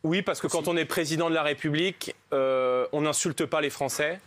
Oui, parce que quand on est président de la République, on n'insulte pas les Français.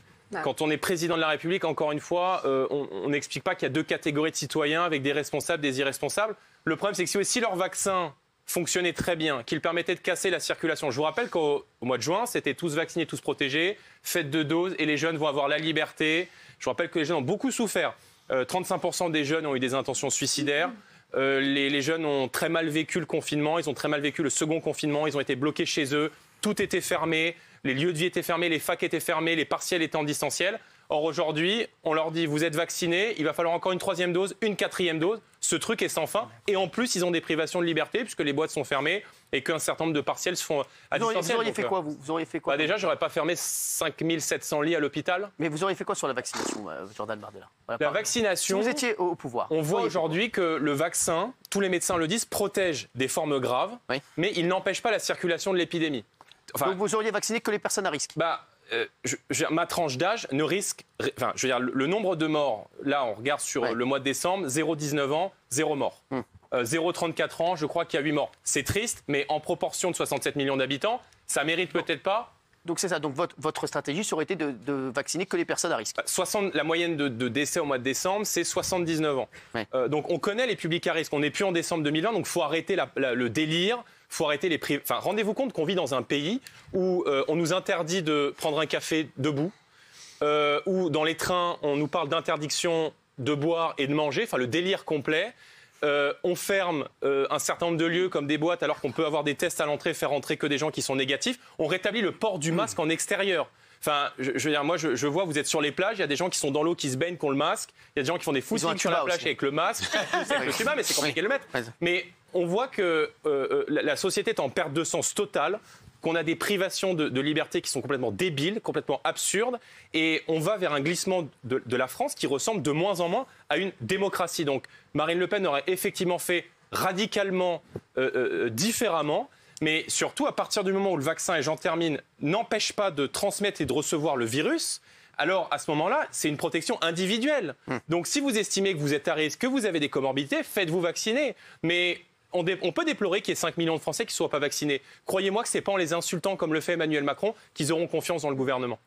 Quand on est président de la République, encore une fois, on n'explique pas qu'il y a deux catégories de citoyens avec des responsables, des irresponsables. Le problème, c'est que si leur vaccin fonctionnait très bien, qu'il permettait de casser la circulation. Je vous rappelle qu'au mois de juin, c'était tous vaccinés, tous protégés, faites 2 doses et les jeunes vont avoir la liberté. Je vous rappelle que les jeunes ont beaucoup souffert. 35% des jeunes ont eu des intentions suicidaires. Les jeunes ont très mal vécu le confinement, ils ont très mal vécu le second confinement, ils ont été bloqués chez eux, tout était fermé, les lieux de vie étaient fermés, les facs étaient fermés, les partiels étaient en distanciel. Or aujourd'hui, on leur dit vous êtes vaccinés, il va falloir encore une 3e dose, une 4e dose. Ce truc est sans fin. Et en plus, ils ont des privations de liberté puisque les boîtes sont fermées et qu'un certain nombre de partiels se font à distanciel. Vous auriez fait quoi, vous auriez fait quoi déjà, j'aurais pas fermé 5700 lits à l'hôpital. Mais vous auriez fait quoi sur la vaccination, Jordan Bardella? La vaccination, si vous étiez au pouvoir. On voit aujourd'hui que le vaccin, tous les médecins le disent, protège des formes graves, mais il n'empêche pas la circulation de l'épidémie. Enfin, donc vous auriez vacciné que les personnes à risque? Ma tranche d'âge ne risque... Enfin, je veux dire, le nombre de morts, là, on regarde sur le mois de décembre, 0,19 ans, 0 mort. 0,34 ans, je crois qu'il y a 8 morts. C'est triste, mais en proportion de 67 millions d'habitants, ça mérite peut-être pas... Donc c'est ça, donc votre stratégie, ça aurait été de vacciner que les personnes à risque. La moyenne de décès au mois de décembre, c'est 79 ans. Donc on connaît les publics à risque, on n'est plus en décembre 2020, donc il faut arrêter le délire, il faut arrêter les prix. Enfin, rendez-vous compte qu'on vit dans un pays où on nous interdit de prendre un café debout, où dans les trains, on nous parle d'interdiction de boire et de manger, enfin le délire complet. On ferme un certain nombre de lieux comme des boîtes alors qu'on peut avoir des tests à l'entrée, faire entrer que des gens qui sont négatifs. On rétablit le port du masque en extérieur. Enfin, je veux dire, moi, je vois, vous êtes sur les plages, il y a des gens qui sont dans l'eau, qui se baignent, qui ont le masque. Il y a des gens qui font des footings sur la plage avec le masque. Le tuba, mais c'est compliqué de le mettre. Mais on voit que la société est en perte de sens totale, qu'on a des privations de liberté qui sont complètement débiles, complètement absurdes, et on va vers un glissement de la France qui ressemble de moins en moins à une démocratie. Donc Marine Le Pen aurait effectivement fait radicalement différemment, mais surtout à partir du moment où le vaccin, et j'en termine, n'empêche pas de transmettre et de recevoir le virus, alors à ce moment-là, c'est une protection individuelle. Donc si vous estimez que vous êtes à risque, que vous avez des comorbidités, faites-vous vacciner. Mais on peut déplorer qu'il y ait 5 millions de Français qui ne soient pas vaccinés. Croyez-moi que ce n'est pas en les insultant comme le fait Emmanuel Macron qu'ils auront confiance dans le gouvernement.